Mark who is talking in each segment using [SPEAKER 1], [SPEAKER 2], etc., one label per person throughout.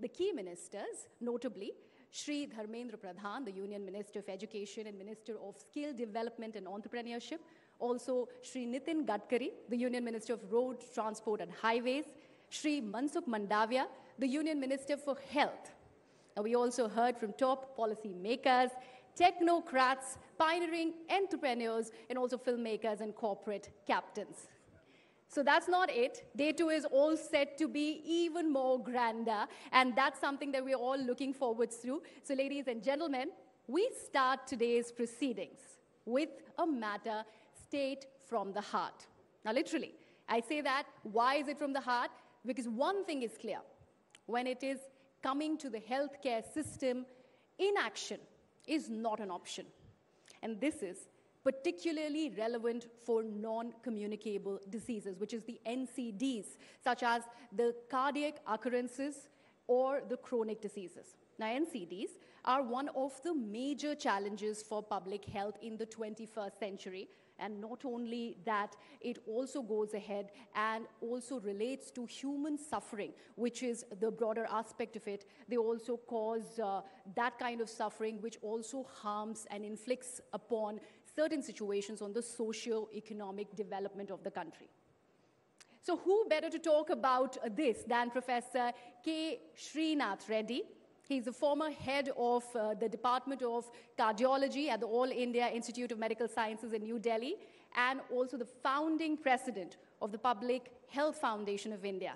[SPEAKER 1] The key ministers, notably, Shri Dharmendra Pradhan, the Union Minister of Education and Minister of Skill Development and Entrepreneurship, also Shri Nitin Gadkari, the Union Minister of Road, Transport and Highways, Shri Mansukh Mandavia, the Union Minister for Health. Now, we also heard from top policy makers, technocrats, pioneering entrepreneurs, and also filmmakers and corporate captains. So that's not it. Day 2 is all set to be even more grander, and that's something that we're all looking forward to. So ladies and gentlemen, we start today's proceedings with a matter straight from the heart. Now literally, I say that, why is it from the heart? Because one thing is clear. When it is coming to the healthcare system, inaction is not an option. And this is particularly relevant for non-communicable diseases, which is the NCDs, such as the cardiac occurrences or the chronic diseases. Now, NCDs are one of the major challenges for public health in the 21st century. And not only that, it also goes ahead and also relates to human suffering, which is the broader aspect of it. They also cause that kind of suffering, which also harms and inflicts upon certain situations on the socio-economic development of the country. So who better to talk about this than Professor K. Srinath Reddy? He's the former head of the Department of Cardiology at the All India Institute of Medical Sciences in New Delhi, and also the founding president of the Public Health Foundation of India.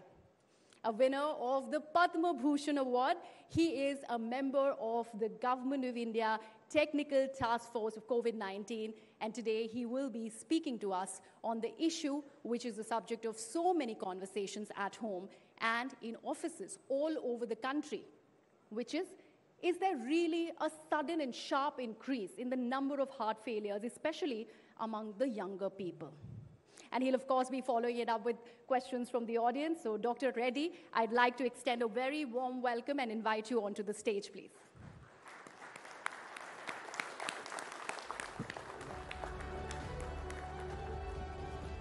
[SPEAKER 1] A winner of the Padma Bhushan Award, he is a member of the Government of India Technical Task Force of COVID-19, and today he will be speaking to us on the issue which is the subject of so many conversations at home and in offices all over the country, which is there really a sudden and sharp increase in the number of heart failures, especially among the younger people? And he'll, of course, be following it up with questions from the audience. So, Dr. Reddy, I'd like to extend a very warm welcome and invite you onto the stage, please.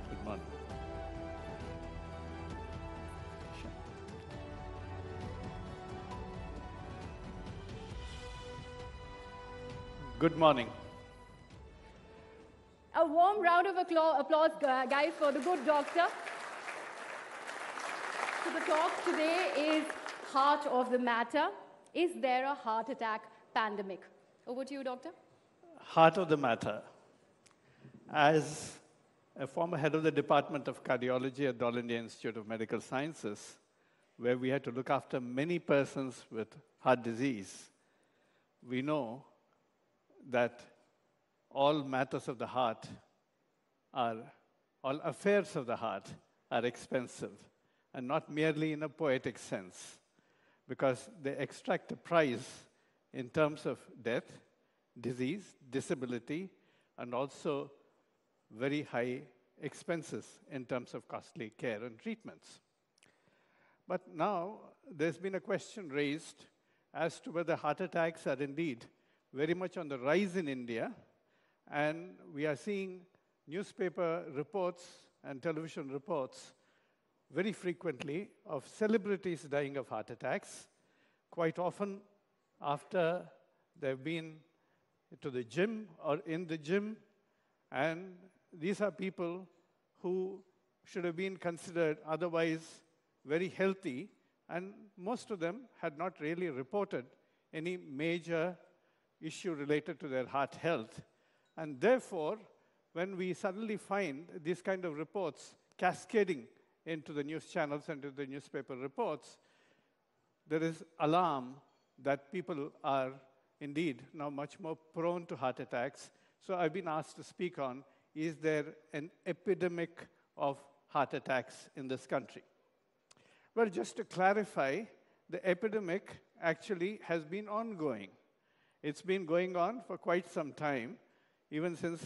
[SPEAKER 2] Good morning. Good morning.
[SPEAKER 1] A warm round of applause, guys, for the good doctor. So the talk today is Heart of the Matter. Is there a heart attack pandemic? Over to you, doctor.
[SPEAKER 2] Heart of the matter. As a former head of the Department of Cardiology at the All India Institute of Medical Sciences, where we had to look after many persons with heart disease, we know that all matters of the heart all affairs of the heart are expensive, and not merely in a poetic sense, because they extract a price in terms of death, disease, disability, and also very high expenses in terms of costly care and treatments. But now there's been a question raised as to whether heart attacks are indeed very much on the rise in India, and we are seeing newspaper reports and television reports very frequently of celebrities dying of heart attacks, quite often after they've been to the gym or in the gym, and these are people who should have been considered otherwise very healthy, and most of them had not really reported any major issue related to their heart health. And therefore, when we suddenly find these kind of reports cascading into the news channels and to the newspaper reports, there is alarm that people are indeed now much more prone to heart attacks. So I've been asked to speak on, is there an epidemic of heart attacks in this country? Well, just to clarify, the epidemic actually has been ongoing. It's been going on for quite some time, even since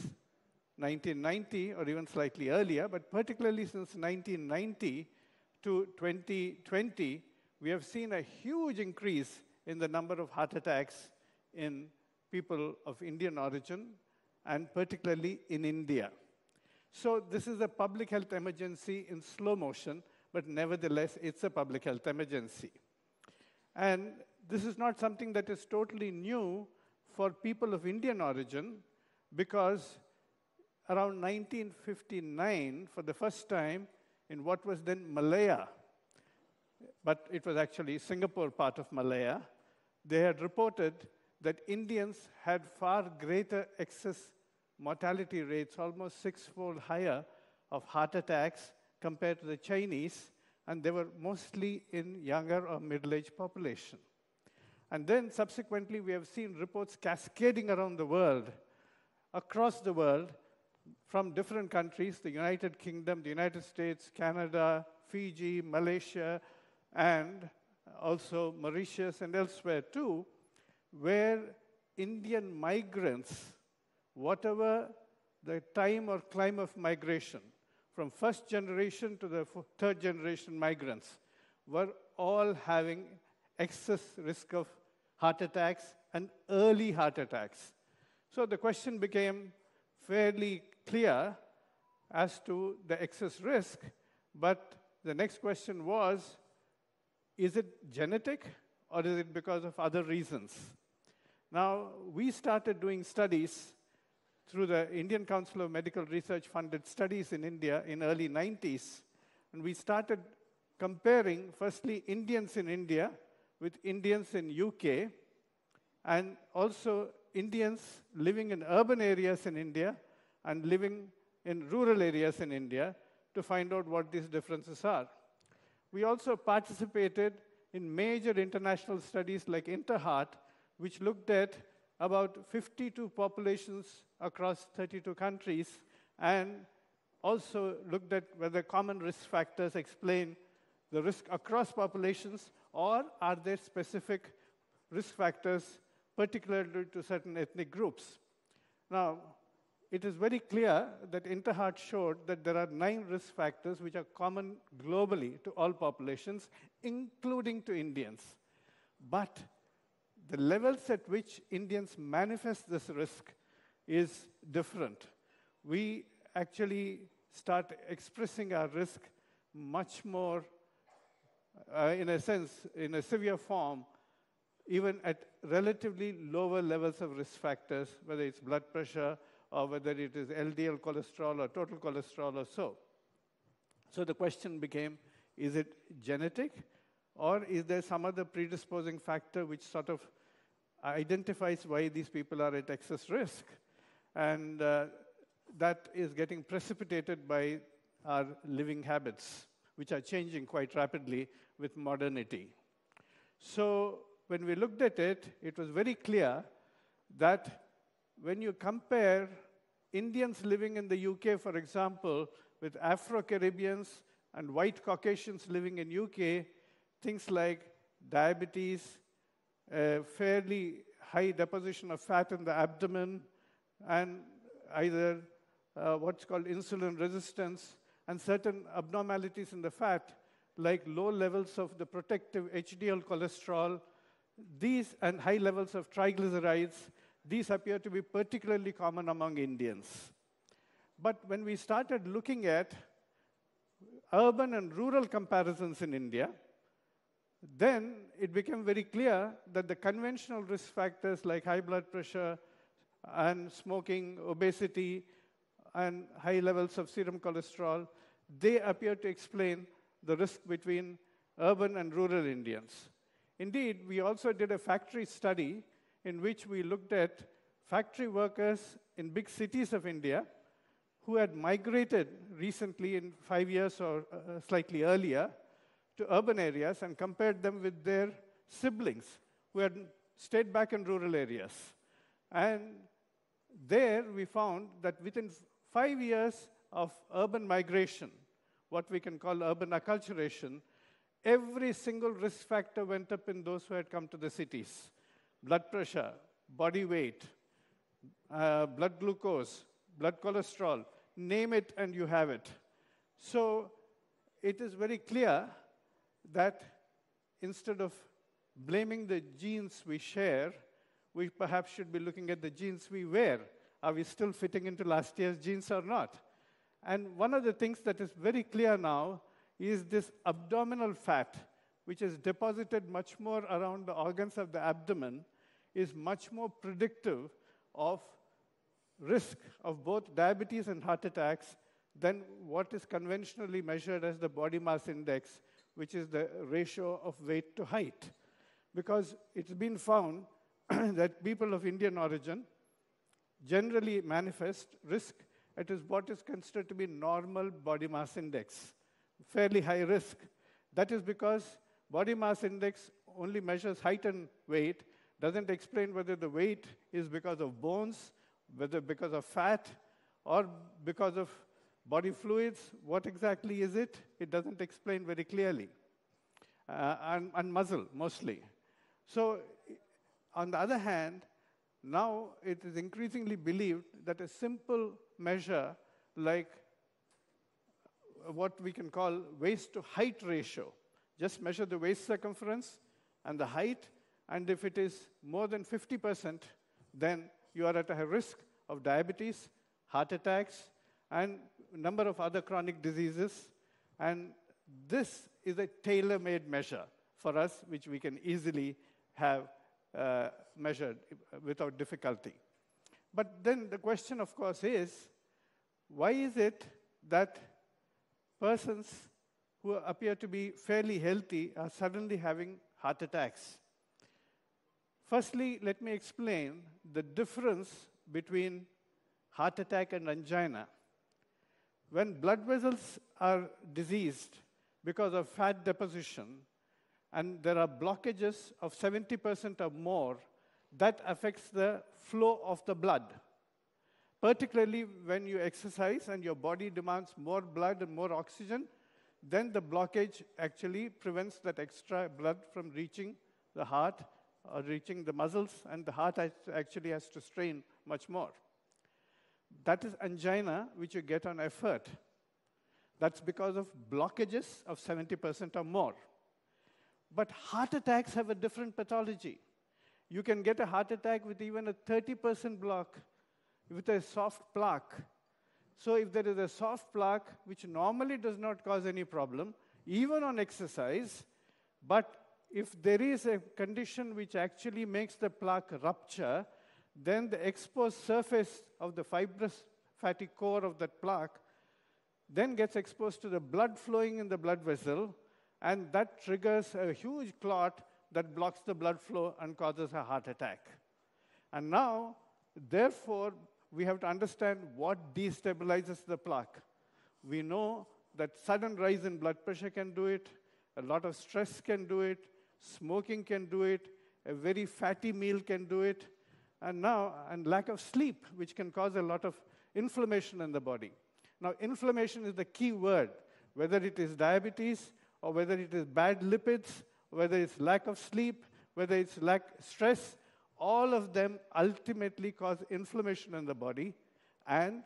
[SPEAKER 2] 1990 or even slightly earlier, but particularly since 1990 to 2020, we have seen a huge increase in the number of heart attacks in people of Indian origin, and particularly in India. So this is a public health emergency in slow motion, but nevertheless, it's a public health emergency. And this is not something that is totally new for people of Indian origin, because around 1959, for the first time, in what was then Malaya, but it was actually Singapore part of Malaya, they had reported that Indians had far greater excess mortality rates, almost six-fold higher, of heart attacks compared to the Chinese, and they were mostly in younger or middle-aged population. And then subsequently, we have seen reports cascading around the world, across the world, from different countries, the United Kingdom, the United States, Canada, Fiji, Malaysia, and also Mauritius and elsewhere too, where Indian migrants, whatever the time or climb of migration, from first generation to the third generation migrants, were all having excess risk of heart attacks and early heart attacks. So the question became fairly clear as to the excess risk, but the next question was, is it genetic or is it because of other reasons? Now, we started doing studies through the Indian Council of Medical Research funded studies in India in early 90s, and we started comparing, firstly, Indians in India with Indians in UK, and also Indians living in urban areas in India and living in rural areas in India to find out what these differences are. We also participated in major international studies like InterHeart, which looked at about 52 populations across 32 countries, and also looked at whether common risk factors explain the risk across populations, or are there specific risk factors particularly to certain ethnic groups. Now, it is very clear that InterHeart showed that there are 9 risk factors which are common globally to all populations, including to Indians. But the levels at which Indians manifest this risk is different. We actually start expressing our risk much more, in a sense, in a severe form, even at relatively lower levels of risk factors, whether it's blood pressure or whether it is LDL cholesterol or total cholesterol or so. So the question became, is it genetic, or is there some other predisposing factor which sort of identifies why these people are at excess risk? And that is getting precipitated by our living habits, which are changing quite rapidly with modernity. So when we looked at it, it was very clear that when you compare Indians living in the UK, for example, with Afro-Caribbeans and white Caucasians living in UK, things like diabetes, fairly high deposition of fat in the abdomen, and either what's called insulin resistance, and certain abnormalities in the fat, like low levels of the protective HDL cholesterol, these and high levels of triglycerides, these appear to be particularly common among Indians. But when we started looking at urban and rural comparisons in India, then it became very clear that the conventional risk factors like high blood pressure and smoking, obesity, and high levels of serum cholesterol, they appear to explain the risk between urban and rural Indians. Indeed, we also did a factory study in which we looked at factory workers in big cities of India who had migrated recently in 5 years or slightly earlier to urban areas and compared them with their siblings who had stayed back in rural areas. And there we found that within 5 years of urban migration, what we can call urban acculturation, every single risk factor went up in those who had come to the cities. Blood pressure, body weight, blood glucose, blood cholesterol, name it and you have it. So it is very clear that instead of blaming the genes we share, we perhaps should be looking at the genes we wear. Are we still fitting into last year's genes or not? And one of the things that is very clear now is this abdominal fat, which is deposited much more around the organs of the abdomen, is much more predictive of risk of both diabetes and heart attacks than what is conventionally measured as the body mass index, which is the ratio of weight to height. Because it's been found that people of Indian origin generally manifest risk at what is considered to be normal body mass index, fairly high risk. That is because body mass index only measures height and weight, doesn't explain whether the weight is because of bones, whether because of fat, or because of body fluids. What exactly is it? It doesn't explain very clearly. And muscle, mostly. So, on the other hand, now it is increasingly believed that a simple measure like what we can call waist to height ratio, just measure the waist circumference and the height, and if it is more than 50%, then you are at a risk of diabetes, heart attacks, and a number of other chronic diseases. And this is a tailor-made measure for us, which we can easily have measured without difficulty. But then the question, of course, is, why is it that persons who appear to be fairly healthy are suddenly having heart attacks? Firstly, let me explain the difference between heart attack and angina. When blood vessels are diseased because of fat deposition, and there are blockages of 70% or more, that affects the flow of the blood. Particularly when you exercise and your body demands more blood and more oxygen, then the blockage actually prevents that extra blood from reaching the heart or reaching the muscles, and the heart actually has to strain much more. That is angina, which you get on effort. That's because of blockages of 70% or more. But heart attacks have a different pathology. You can get a heart attack with even a 30% block, with a soft plaque. So if there is a soft plaque, which normally does not cause any problem, even on exercise, but if there is a condition which actually makes the plaque rupture, then the exposed surface of the fibrous fatty core of that plaque then gets exposed to the blood flowing in the blood vessel, and that triggers a huge clot that blocks the blood flow and causes a heart attack. And now, therefore, we have to understand what destabilizes the plaque. We know that sudden rise in blood pressure can do it, a lot of stress can do it, smoking can do it, a very fatty meal can do it, and lack of sleep, which can cause a lot of inflammation in the body. Now, inflammation is the key word, whether it is diabetes, or whether it is bad lipids, whether it's lack of sleep, whether it's stress, all of them ultimately cause inflammation in the body, and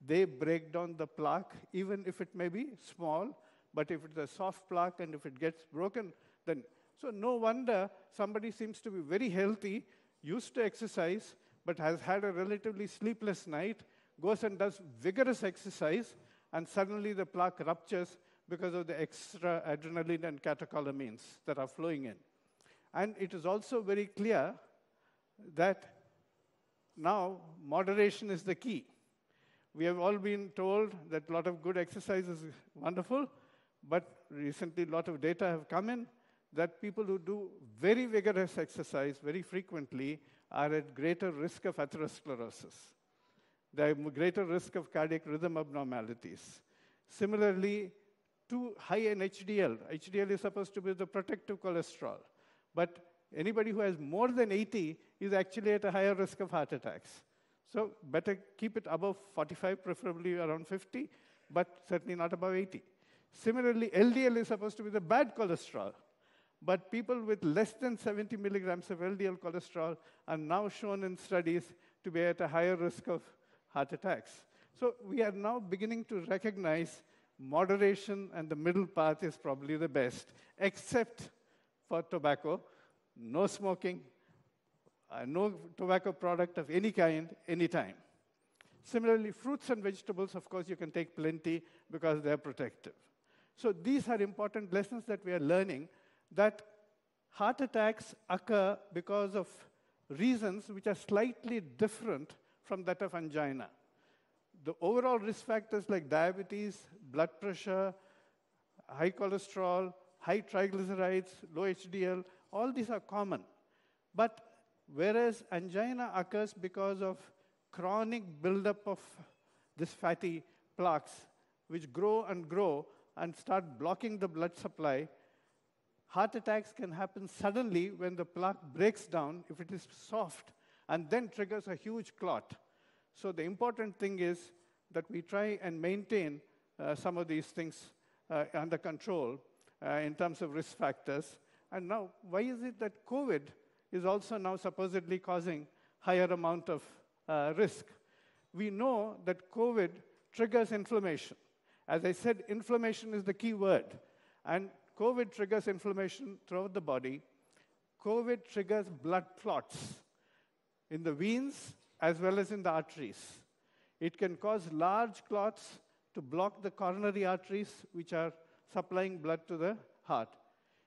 [SPEAKER 2] they break down the plaque, even if it may be small, but if it's a soft plaque and if it gets broken, then... So no wonder somebody seems to be very healthy, used to exercise, but has had a relatively sleepless night, goes and does vigorous exercise, and suddenly the plaque ruptures because of the extra adrenaline and catecholamines that are flowing in. And it is also very clear that now moderation is the key. We have all been told that a lot of good exercise is wonderful, but recently a lot of data have come in that people who do very vigorous exercise very frequently are at greater risk of atherosclerosis. They have greater risk of cardiac rhythm abnormalities. Similarly, too high in HDL. HDL is supposed to be the protective cholesterol. But anybody who has more than 80 is actually at a higher risk of heart attacks. So better keep it above 45, preferably around 50, but certainly not above 80. Similarly, LDL is supposed to be the bad cholesterol. But people with less than 70 milligrams of LDL cholesterol are now shown in studies to be at a higher risk of heart attacks. So we are now beginning to recognize moderation, and the middle path is probably the best, except for tobacco. No smoking, no tobacco product of any kind, anytime. Similarly, fruits and vegetables, of course, you can take plenty because they're protective. So these are important lessons that we are learning, that heart attacks occur because of reasons which are slightly different from that of angina. The overall risk factors like diabetes, blood pressure, high cholesterol, high triglycerides, low HDL, all these are common. But whereas angina occurs because of chronic buildup of these fatty plaques, which grow and start blocking the blood supply, heart attacks can happen suddenly when the plaque breaks down, if it is soft, and then triggers a huge clot. So the important thing is that we try and maintain some of these things under control in terms of risk factors. And now, why is it that COVID is also now supposedly causing higher amount of risk? We know that COVID triggers inflammation. As I said, inflammation is the key word. And COVID triggers inflammation throughout the body. COVID triggers blood clots in the veins as well as in the arteries. It can cause large clots to block the coronary arteries, which are supplying blood to the heart.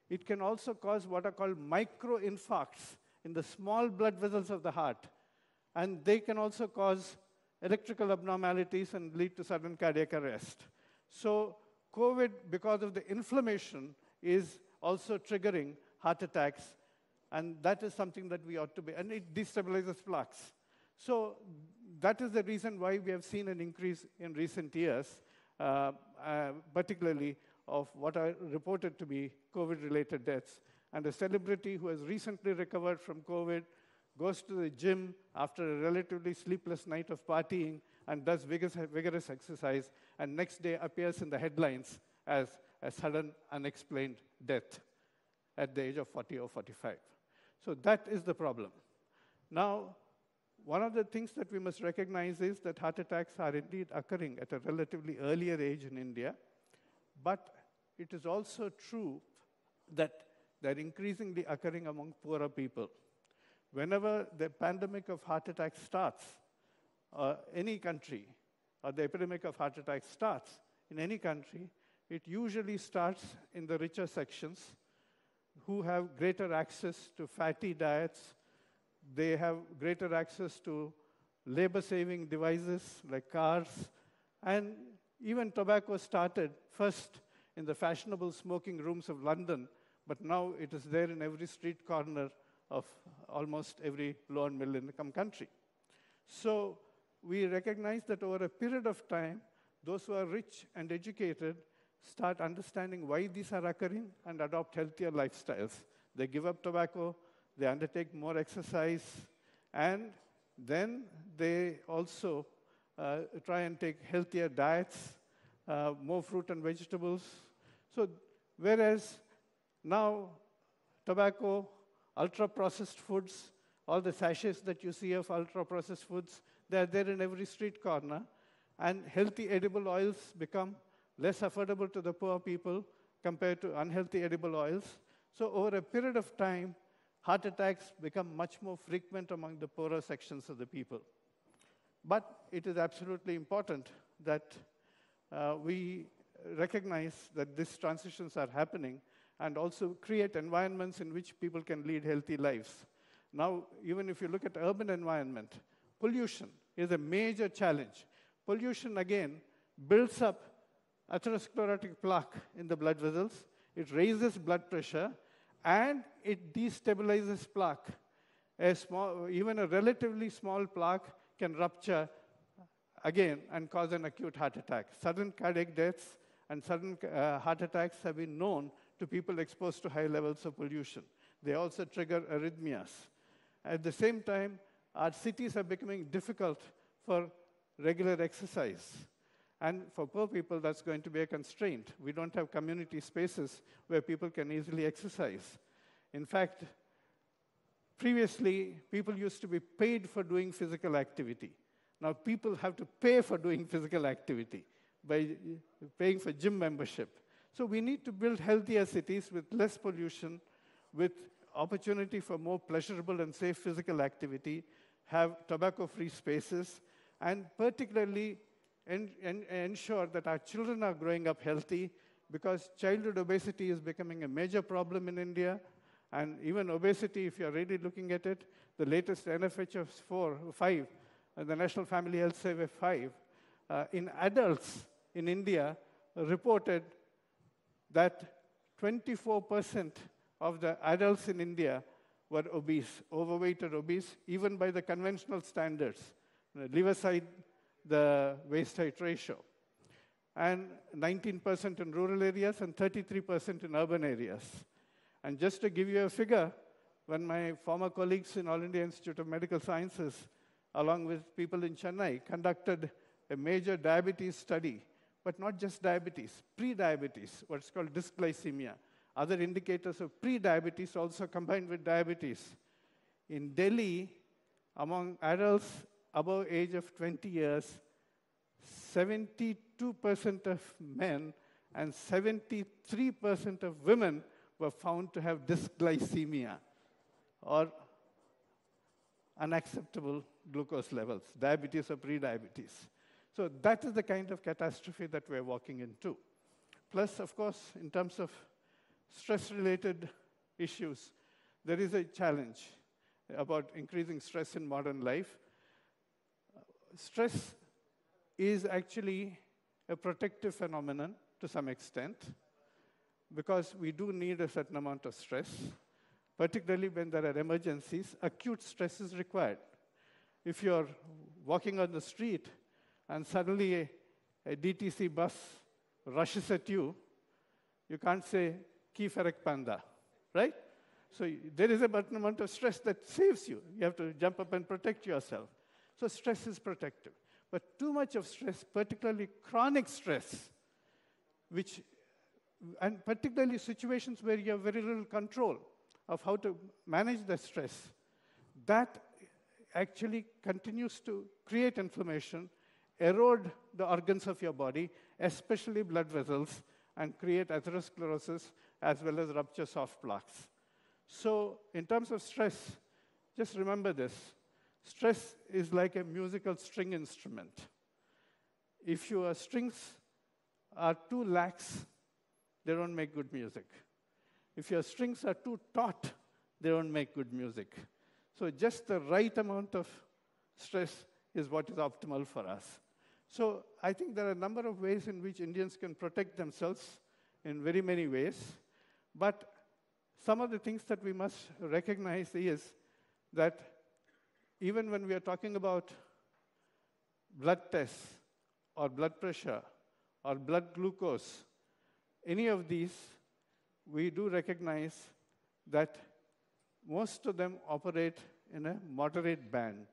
[SPEAKER 2] It can also cause what are called microinfarcts in the small blood vessels of the heart. And they can also cause electrical abnormalities and lead to sudden cardiac arrest. So COVID, because of the inflammation, is also triggering heart attacks. And that is something that we ought to be, and it destabilizes plaques. So that is the reason why we have seen an increase in recent years, particularly of what are reported to be COVID-related deaths. And a celebrity who has recently recovered from COVID goes to the gym after a relatively sleepless night of partying and does vigorous exercise, and next day appears in the headlines as a sudden unexplained death at the age of 40 or 45. So that is the problem. Now, one of the things that we must recognize is that heart attacks are indeed occurring at a relatively earlier age in India, but it is also true that they're increasingly occurring among poorer people. Whenever the pandemic of heart attacks starts, any country, or the epidemic of heart attacks starts in any country, it usually starts in the richer sections who have greater access to fatty diets. They have greater access to labor-saving devices like cars, and even tobacco started first in the fashionable smoking rooms of London, but now it is there in every street corner of almost every low and middle income country. So we recognize that over a period of time, those who are rich and educated start understanding why these are occurring and adopt healthier lifestyles. They give up tobacco, they undertake more exercise, and then they also try and take healthier diets, more fruit and vegetables. So whereas now tobacco, ultra-processed foods, all the sachets that you see of ultra-processed foods, they're there in every street corner, and healthy edible oils become less affordable to the poor people compared to unhealthy edible oils. So over a period of time, heart attacks become much more frequent among the poorer sections of the people. But it is absolutely important that we recognize that these transitions are happening and also create environments in which people can lead healthy lives. Now, even if you look at urban environment, pollution is a major challenge. Pollution, again, builds up atherosclerotic plaque in the blood vessels. It raises blood pressure, and it destabilizes plaque. Even a relatively small plaque can rupture again and cause an acute heart attack. Sudden cardiac deaths and sudden heart attacks have been known to people exposed to high levels of pollution. They also trigger arrhythmias. At the same time, our cities are becoming difficult for regular exercise. And for poor people, that's going to be a constraint. We don't have community spaces where people can easily exercise. In fact, previously, people used to be paid for doing physical activity. Now people have to pay for doing physical activity by paying for gym membership. So we need to build healthier cities with less pollution, with opportunity for more pleasurable and safe physical activity, have tobacco-free spaces, and particularly ensure that our children are growing up healthy, because childhood obesity is becoming a major problem in India. And even obesity, if you're really looking at it, the latest NFHS 5, the National Family Health Survey 5, in adults in India reported that 24% of the adults in India were obese, overweight or obese, even by the conventional standards. Leave aside the waist-height ratio. And 19% in rural areas and 33% in urban areas. And just to give you a figure, when my former colleagues in All India Institute of Medical Sciences, along with people in Chennai, conducted a major diabetes study, but not just diabetes, pre-diabetes, what's called dysglycemia. Other indicators of pre-diabetes also combined with diabetes. In Delhi, among adults above age of 20 years, 72% of men and 73% of women were found to have dysglycemia, or unacceptable glucose levels, diabetes or pre-diabetes. So that is the kind of catastrophe that we're walking into. Plus, of course, in terms of stress-related issues, there is a challenge about increasing stress in modern life. Stress is actually a protective phenomenon to some extent, because we do need a certain amount of stress, particularly when there are emergencies. Acute stress is required. If you're walking on the street and suddenly a DTC bus rushes at you, you can't say, "Ki farak panda," right? So there is a certain amount of stress that saves you. You have to jump up and protect yourself. So stress is protective. But too much of stress, particularly chronic stress, and particularly situations where you have very little control of how to manage the stress, that actually continues to create inflammation, erode the organs of your body, especially blood vessels, and create atherosclerosis as well as rupture soft plaques. So in terms of stress, just remember this. Stress is like a musical string instrument. If your strings are too lax, they don't make good music. If your strings are too taut, they don't make good music. So just the right amount of stress is what is optimal for us. So I think there are a number of ways in which Indians can protect themselves in very many ways. But some of the things that we must recognize is that even when we are talking about blood tests or blood pressure or blood glucose, any of these, we do recognize that most of them operate in a moderate band,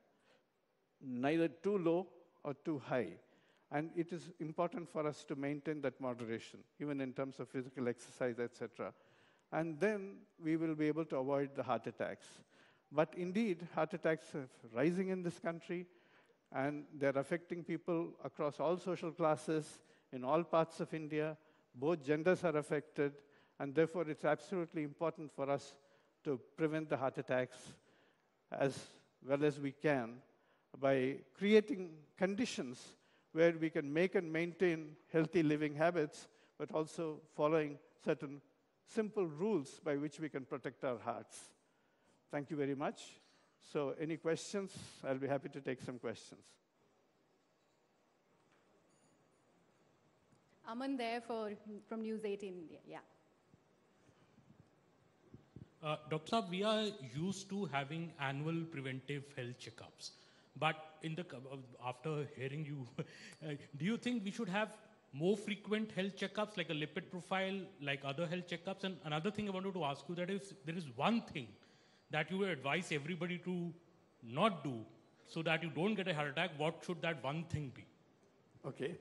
[SPEAKER 2] neither too low or too high. And it is important for us to maintain that moderation, even in terms of physical exercise, etc. And then we will be able to avoid the heart attacks. But indeed, heart attacks are rising in this country, and they're affecting people across all social classes, in all parts of India. Both genders are affected, and therefore it's absolutely important for us to prevent the heart attacks as well as we can by creating conditions where we can make and maintain healthy living habits, but also following certain simple rules by which we can protect our hearts. Thank you very much. So any questions? I'll be happy to take some questions.
[SPEAKER 1] Aman there from News18 India. Yeah.
[SPEAKER 3] Dr. Saab, we are used to having annual preventive health checkups. But after hearing you, do you think we should have more frequent health checkups, like a lipid profile, like other health checkups? And another thing I wanted to ask you, that if there is one thing that you would advise everybody to not do so that you don't get a heart attack, what should that one thing be?
[SPEAKER 2] Okay.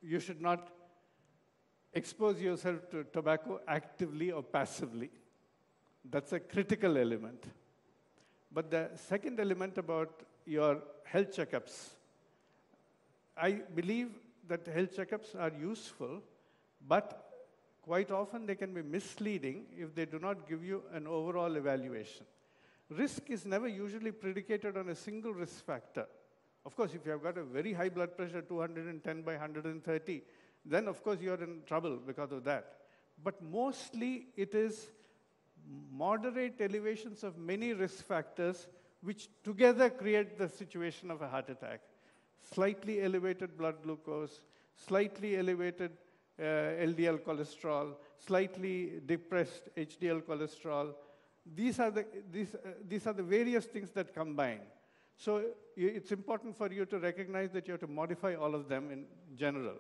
[SPEAKER 2] You should not expose yourself to tobacco actively or passively. That's a critical element. But the second element about your health checkups, I believe that health checkups are useful, but quite often they can be misleading if they do not give you an overall evaluation. Risk is never usually predicated on a single risk factor. Of course, if you have got a very high blood pressure, 210 by 130, then of course you're in trouble because of that. But mostly it is moderate elevations of many risk factors which together create the situation of a heart attack. Slightly elevated blood glucose, slightly elevated LDL cholesterol, slightly depressed HDL cholesterol. These are the various things that combine. So it's important for you to recognize that you have to modify all of them in general.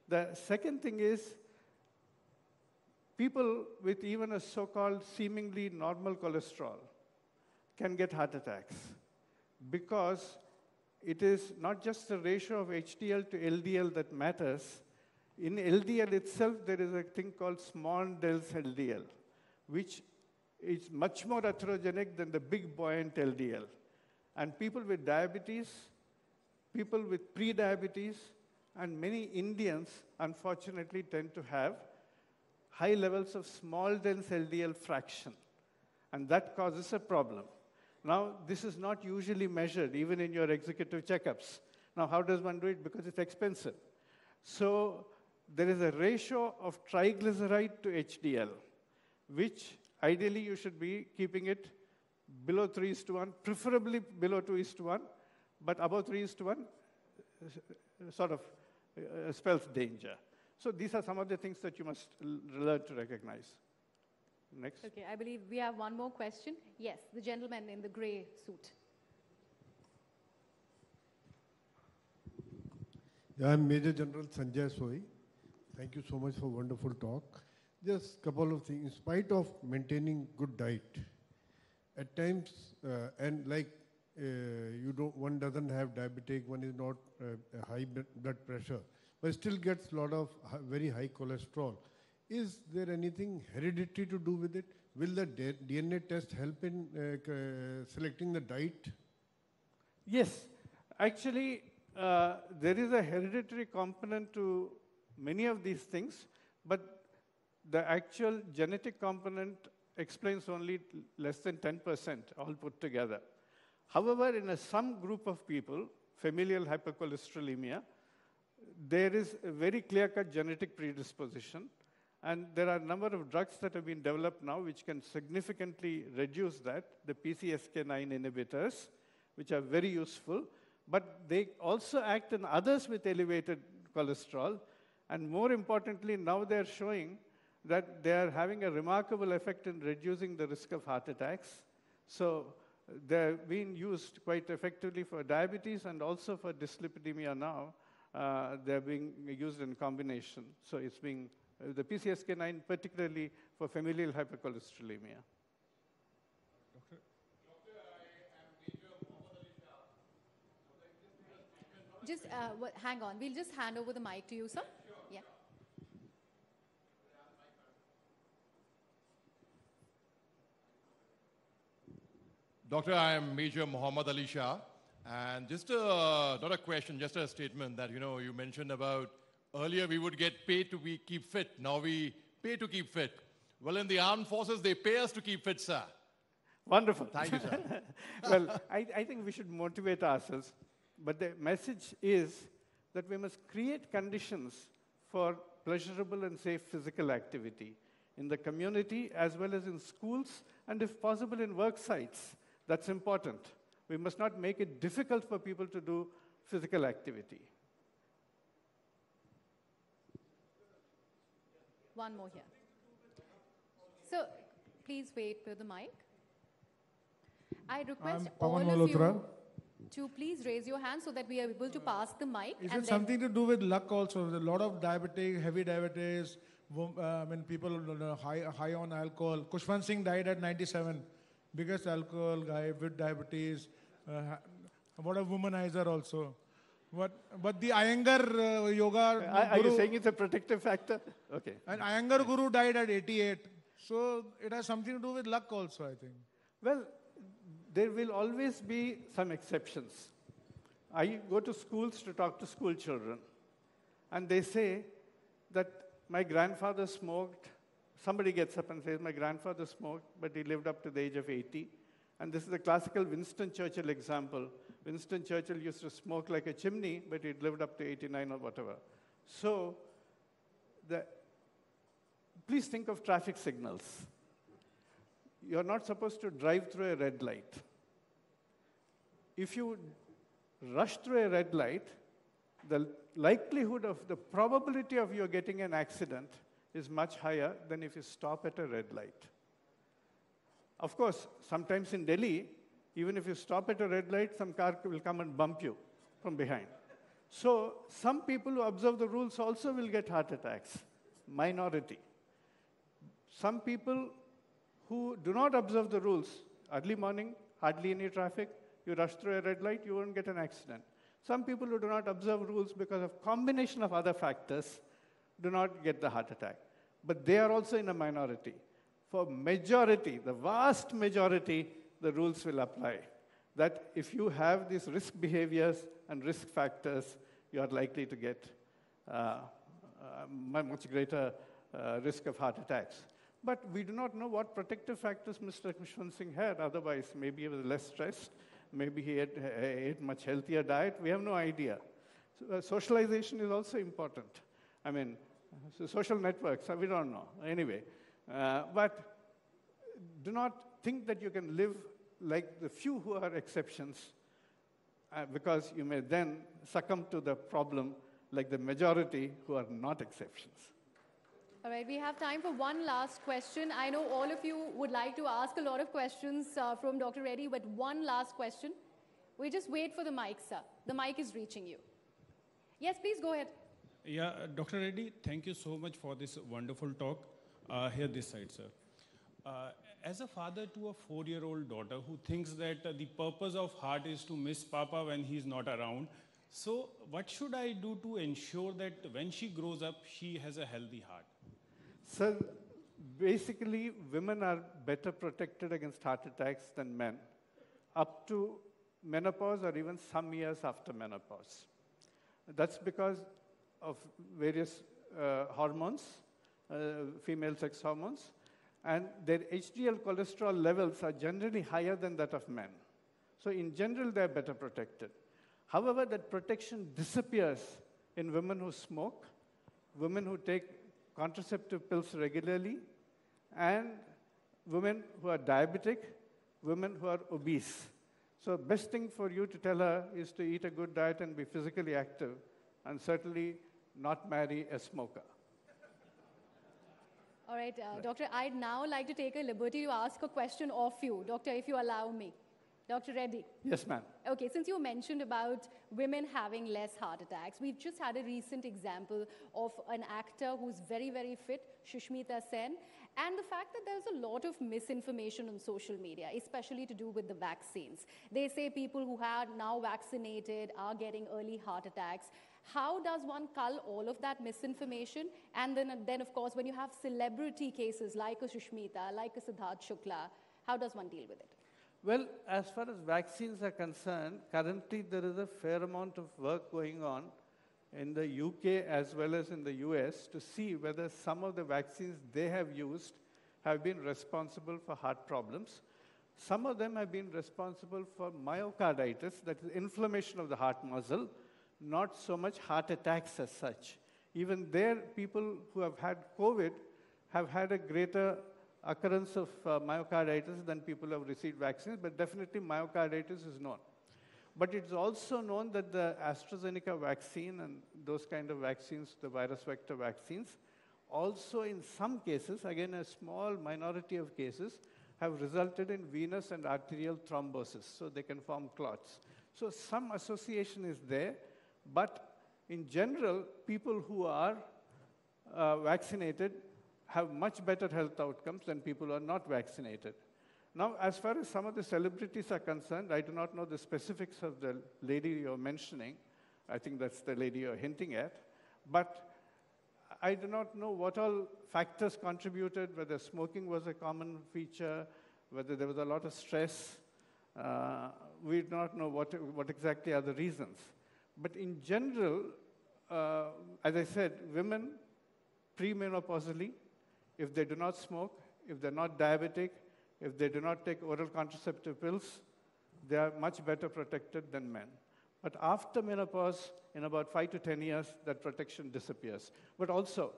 [SPEAKER 2] The second thing is people with even a so-called seemingly normal cholesterol can get heart attacks because it is not just the ratio of HDL to LDL that matters. In LDL itself, there is a thing called small dells LDL, which is much more atherogenic than the big buoyant LDL. And people with diabetes, people with pre-diabetes, and many Indians, unfortunately, tend to have high levels of small dense LDL fraction. And that causes a problem. Now, this is not usually measured, even in your executive checkups. Now, how does one do it? Because it's expensive. So there is a ratio of triglyceride to HDL, which ideally you should be keeping it below 3:1, preferably below 2:1, but above 3:1 sort of spells danger. So these are some of the things that you must learn to recognize. Next.
[SPEAKER 1] Okay, I believe we have one more question. Yes, the gentleman in the gray suit.
[SPEAKER 4] Yeah, I'm Major General Sanjay Soi. Thank you so much for wonderful talk. Just a couple of things. In spite of maintaining good diet, at times, and like one doesn't have diabetic, one is not high blood pressure, but still gets a lot of very high cholesterol. Is there anything hereditary to do with it? Will the DNA test help in selecting the diet?
[SPEAKER 2] Yes. Actually, there is a hereditary component to many of these things, but the actual genetic component explains only less than 10%, all put together. However, in some group of people, familial hypercholesterolemia, there is a very clear-cut genetic predisposition. And there are a number of drugs that have been developed now which can significantly reduce that, the PCSK9 inhibitors, which are very useful. But they also act in others with elevated cholesterol. And more importantly, now they're showing that they are having a remarkable effect in reducing the risk of heart attacks. So they're being used quite effectively for diabetes and also for dyslipidemia now. They're being used in combination. So it's being the PCSK9, particularly for familial hypercholesterolemia.
[SPEAKER 5] Doctor, I am Major Mohammed Ali Shah.
[SPEAKER 1] Just hang on. We'll just hand over the mic to you, sir.
[SPEAKER 5] Sure.
[SPEAKER 1] Yeah.
[SPEAKER 5] Doctor, I am Major Mohammed Ali Shah. And just not a question, just a statement that, you mentioned about earlier we would get paid to keep fit. Now we pay to keep fit. Well, in the armed forces, they pay us to keep fit, sir.
[SPEAKER 2] Wonderful.
[SPEAKER 5] Thank you, sir.
[SPEAKER 2] Well, I think we should motivate ourselves. But the message is that we must create conditions for pleasurable and safe physical activity in the community as well as in schools and, if possible, in work sites. That's important. We must not make it difficult for people to do physical activity.
[SPEAKER 1] One more here. So, please wait for the mic. I request all of you to please raise your hand so that we are able to pass the mic.
[SPEAKER 6] Is it something to do with luck also? There's a lot of diabetic, heavy diabetes, people high on alcohol. Kushwant Singh died at 97. Biggest alcohol guy with diabetes. What a womanizer also. But the Iyengar yoga
[SPEAKER 2] Are
[SPEAKER 6] guru,
[SPEAKER 2] you saying it's a protective factor? Okay.
[SPEAKER 6] and Iyengar guru died at 88. So it has something to do with luck also, I think.
[SPEAKER 2] Well, there will always be some exceptions. I go to schools to talk to school children, and they say that my grandfather smoked. Somebody gets up and says, my grandfather smoked, but he lived up to the age of 80. And this is the classical Winston Churchill example. Winston Churchill used to smoke like a chimney, but he'd lived up to 89 or whatever. So the, please think of traffic signals. You're not supposed to drive through a red light. If you rush through a red light, the likelihood of the probability of you getting an accident is much higher than if you stop at a red light. Of course, sometimes in Delhi, even if you stop at a red light, some car will come and bump you from behind. So some people who observe the rules also will get heart attacks, minority. Some people who do not observe the rules, early morning, hardly any traffic, you rush through a red light, you won't get an accident. Some people who do not observe rules because of combination of other factors do not get the heart attack. But they are also in a minority. For majority, the vast majority, the rules will apply. That if you have these risk behaviors and risk factors, you are likely to get much greater risk of heart attacks. But we do not know what protective factors Mr. Kushwant Singh had. Otherwise, maybe he was less stressed. Maybe he ate much healthier diet. We have no idea. So, socialization is also important. I mean, so social networks, we don't know. Anyway, but do not think that you can live like the few who are exceptions, because you may then succumb to the problem like the majority who are not exceptions.
[SPEAKER 1] All right, we have time for one last question. I know all of you would like to ask a lot of questions from Dr. Reddy, but one last question. We just wait for the mic, sir. The mic is reaching you. Yes, please go ahead.
[SPEAKER 7] Yeah, Dr. Reddy, thank you so much for this wonderful talk. Here this side, sir. As a father to a 4-year-old daughter who thinks that the purpose of heart is to miss Papa when he's not around, so what should I do to ensure that when she grows up, she has a healthy heart?
[SPEAKER 2] So basically, women are better protected against heart attacks than men, up to menopause or even some years after menopause. That's because of various hormones, female sex hormones, and their HDL cholesterol levels are generally higher than that of men. So in general, they're better protected. However, that protection disappears in women who smoke, women who take contraceptive pills regularly, and women who are diabetic, women who are obese. So best thing for you to tell her is to eat a good diet and be physically active, and certainly not marry a smoker.
[SPEAKER 1] All right, Doctor, I'd now like to take a liberty to ask a question of you. Doctor, if you allow me. Dr. Reddy.
[SPEAKER 2] Yes, ma'am.
[SPEAKER 1] Okay, since you mentioned about women having less heart attacks, we've just had a recent example of an actor who's very, very fit, Sushmita Sen, and the fact that there's a lot of misinformation on social media, especially to do with the vaccines. They say people who are now vaccinated are getting early heart attacks. How does one cull all of that misinformation? And then, of course, when you have celebrity cases like a Sushmita, like a Siddharth Shukla, how does one deal with it?
[SPEAKER 2] Well, as far as vaccines are concerned, currently there is a fair amount of work going on in the UK as well as in the US to see whether some of the vaccines they have used have been responsible for heart problems. Some of them have been responsible for myocarditis, that is inflammation of the heart muscle, not so much heart attacks as such. Even there, people who have had COVID have had a greater occurrence of myocarditis than people who have received vaccines, but definitely myocarditis is known. But it's also known that the AstraZeneca vaccine and those kind of vaccines, the virus vector vaccines, also in some cases, again a small minority of cases, have resulted in venous and arterial thrombosis, so they can form clots. So some association is there, but in general, people who are vaccinated have much better health outcomes than people who are not vaccinated. Now, as far as some of the celebrities are concerned, I do not know the specifics of the lady you're mentioning. I think that's the lady you're hinting at. But I do not know what all factors contributed, whether smoking was a common feature, whether there was a lot of stress. We do not know what exactly are the reasons. But in general, as I said, women premenopausally, if they do not smoke, if they're not diabetic, if they do not take oral contraceptive pills, they are much better protected than men. But after menopause, in about 5 to 10 years, that protection disappears. But also,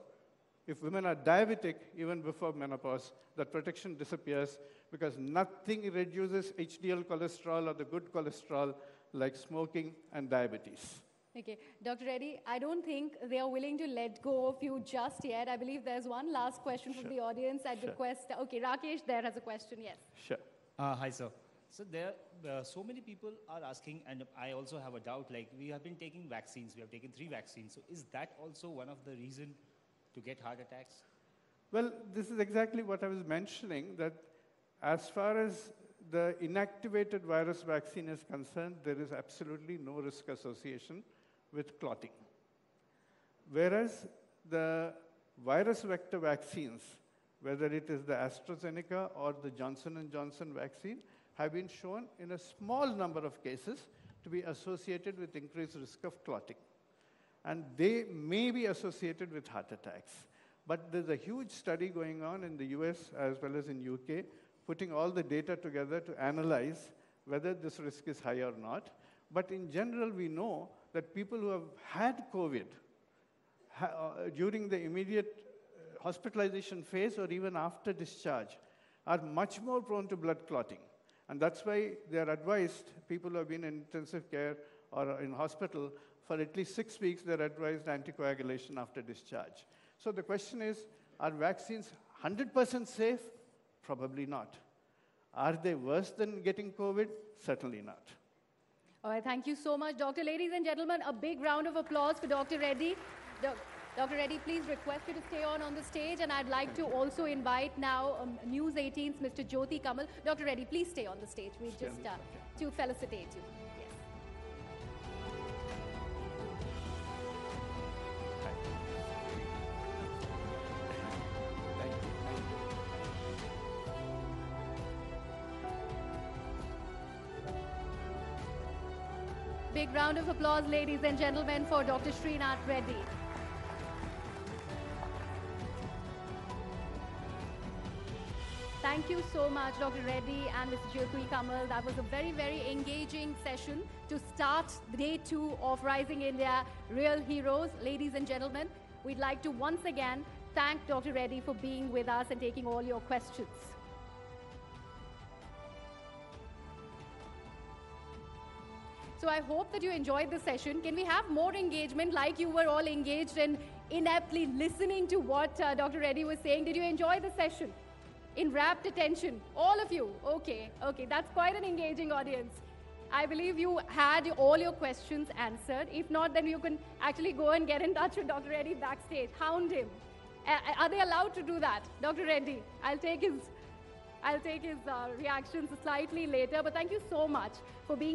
[SPEAKER 2] If women are diabetic, even before menopause, that protection disappears because nothing reduces HDL cholesterol or the good cholesterol like smoking and diabetes.
[SPEAKER 1] Okay, Dr. Reddy, I don't think they are willing to let go of you just yet. I believe there's one last question from the audience. I'd request, okay, Rakesh there has a question, yes.
[SPEAKER 2] Sure.
[SPEAKER 8] Hi, sir. So there, so many people are asking, and I also have a doubt, like we have been taking vaccines, we have taken 3 vaccines. So is that also one of the reasons to get heart attacks?
[SPEAKER 2] Well, this is exactly what I was mentioning, that as far as the inactivated virus vaccine is concerned, there is absolutely no risk association with clotting. Whereas the virus vector vaccines, whether it is the AstraZeneca or the Johnson & Johnson vaccine, have been shown in a small number of cases to be associated with increased risk of clotting. And they may be associated with heart attacks. But there's a huge study going on in the US as well as in UK, putting all the data together to analyze whether this risk is high or not. But in general, we know that people who have had COVID during the immediate hospitalization phase or even after discharge are much more prone to blood clotting. And that's why they are advised, people who have been in intensive care or in hospital, for at least 6 weeks, they're advised anticoagulation after discharge. So the question is, are vaccines 100% safe? Probably not. Are they worse than getting COVID? Certainly not.
[SPEAKER 1] All right, thank you so much, Doctor. Ladies and gentlemen, a big round of applause for Dr. Reddy. Dr. Reddy, please request you to stay on the stage, and I'd like to also invite now News 18's Mr. Jyoti Kamal. Dr. Reddy, please stay on the stage. We just to felicitate you. Yes. Big round of applause, ladies and gentlemen, for Dr. Srinath Reddy. Thank you so much, Dr. Reddy and Mr. Jyoti Kamal. That was a very, very engaging session to start day 2 of Rising India Real Heroes. Ladies and gentlemen, we'd like to once again thank Dr. Reddy for being with us and taking all your questions. So I hope that you enjoyed the session. Can we have more engagement like you were all engaged and ineptly listening to what Dr. Reddy was saying? Did you enjoy the session? In rapt attention, all of you. Okay, that's quite an engaging audience. I believe you had all your questions answered. If not, then you can actually go and get in touch with Dr. Reddy backstage. Hound him. Are they allowed to do that? Dr. Reddy, I'll take his reactions slightly later, but thank you so much for being